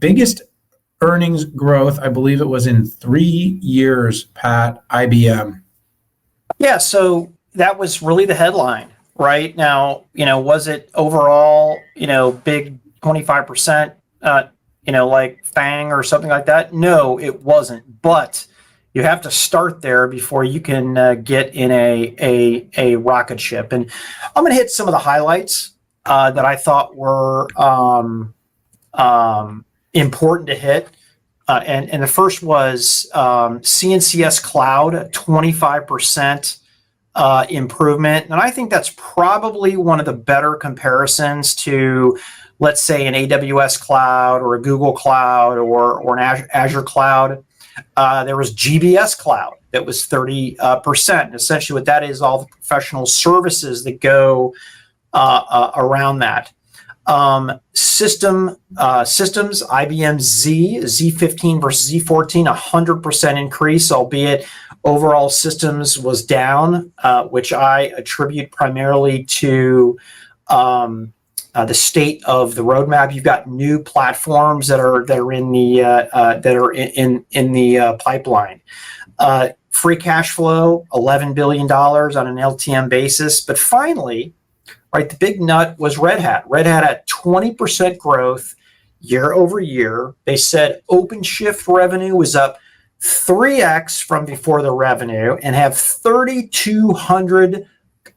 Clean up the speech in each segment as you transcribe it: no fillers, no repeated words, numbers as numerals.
Biggest earnings growth, I believe it was in 3 years, Pat, IBM. Yeah, so that was really the headline, right? Now, was it overall, big 25%, like FANG or something like that? No, it wasn't. But you have to start there before you can get in a rocket ship. And I'm going to hit some of the highlights that I thought were important to hit. And the first was CNCS Cloud, 25% improvement. And I think that's probably one of the better comparisons to, let's say, an AWS Cloud or a Google Cloud or an Azure Cloud. There was GBS Cloud that was 30%. And essentially what that is, all the professional services that go around that. Systems, IBM Z15 versus Z14, 100% increase, albeit overall systems was down, which I attribute primarily to the state of the roadmap. You've got new platforms that are in the pipeline. Free cash flow, $11 billion on an LTM basis. But finally, right, the big nut was Red Hat. Red Hat had 20% growth year over year. They said OpenShift revenue was up 3x from before the revenue and have 3,200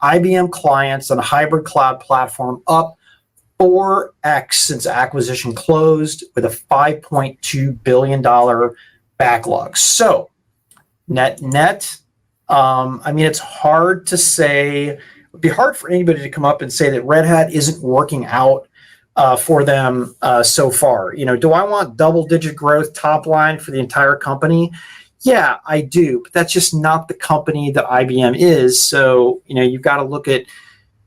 IBM clients on a hybrid cloud platform, up 4x since acquisition closed, with a $5.2 billion backlog. So net, it's hard to say. It would be hard for anybody to come up and say that Red Hat isn't working out for them so far. Do I want double-digit growth top line for the entire company? Yeah, I do, but that's just not the company that IBM is. So, you've got to look at,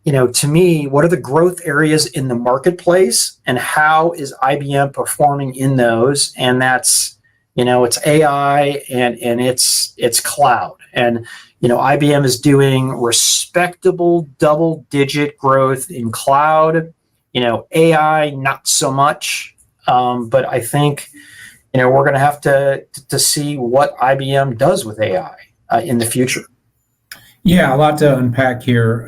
to me, what are the growth areas in the marketplace and how is IBM performing in those? And that's, it's AI and it's cloud. And, IBM is doing respectable double-digit growth in cloud. AI, not so much. But I think, we're going to have to see what IBM does with AI in the future. Yeah, a lot to unpack here.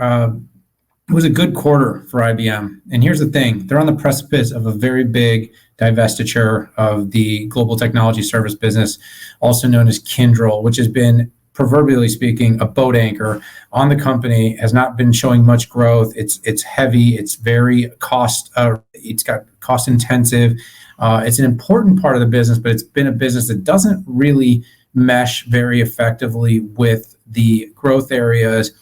It was a good quarter for IBM. And here's the thing. They're on the precipice of a very big divestiture of the global technology service business, also known as Kyndryl, which has been, proverbially speaking, a boat anchor on the company, has not been showing much growth. It's heavy. It's very it's got cost intensive. It's an important part of the business, but it's been a business that doesn't really mesh very effectively with the growth areas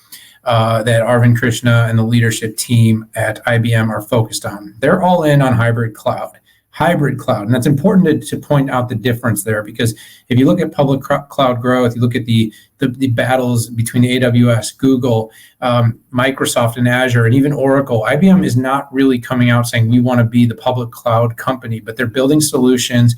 that Arvind Krishna and the leadership team at IBM are focused on. They're all in on hybrid cloud. And that's important to point out the difference there, because if you look at public cloud growth, you look at the battles between AWS, Google, Microsoft and Azure, and even Oracle, IBM is not really coming out saying we want to be the public cloud company, but they're building solutions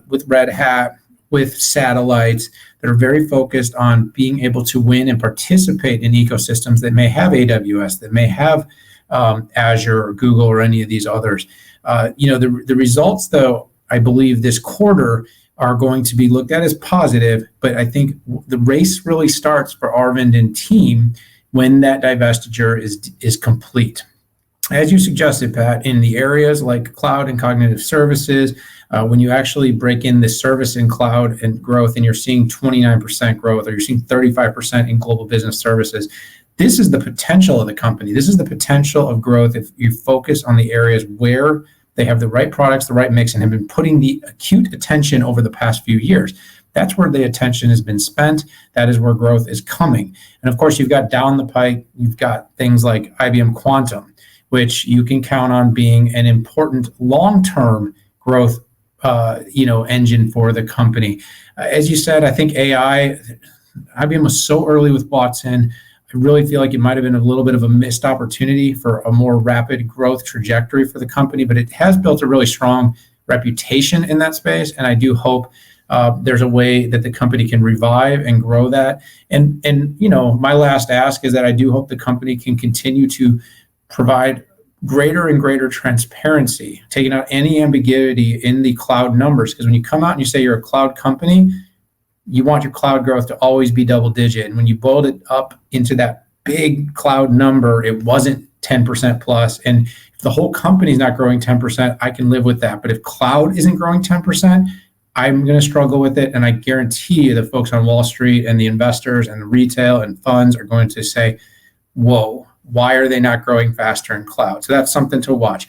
with Red Hat, with satellites that are very focused on being able to win and participate in ecosystems that may have AWS, that may have Azure or Google or any of these others. The results, though, I believe this quarter are going to be looked at as positive, but I think the race really starts for Arvind and team when that divestiture is complete. As you suggested, Pat, in the areas like cloud and cognitive services, when you actually break in the service in cloud and growth, and you're seeing 29% growth, or you're seeing 35% in global business services, this is the potential of the company. This is the potential of growth if you focus on the areas where they have the right products, the right mix, and have been putting the acute attention over the past few years. That's where the attention has been spent. That is where growth is coming. And of course, you've got down the pike, you've got things like IBM Quantum, which you can count on being an important long-term growth engine for the company. As you said, I think AI, IBM was so early with Watson. I really feel like it might have been a little bit of a missed opportunity for a more rapid growth trajectory for the company, but it has built a really strong reputation in that space. And I do hope there's a way that the company can revive and grow that. And my last ask is that I do hope the company can continue to provide greater and greater transparency, taking out any ambiguity in the cloud numbers. Because when you come out and you say you're a cloud company, you want your cloud growth to always be double digit. And when you boiled it up into that big cloud number, it wasn't 10% plus. And if the whole company is not growing 10%, I can live with that. But if cloud isn't growing 10%, I'm going to struggle with it. And I guarantee you the folks on Wall Street and the investors and the retail and funds are going to say, whoa, why are they not growing faster in cloud? So that's something to watch.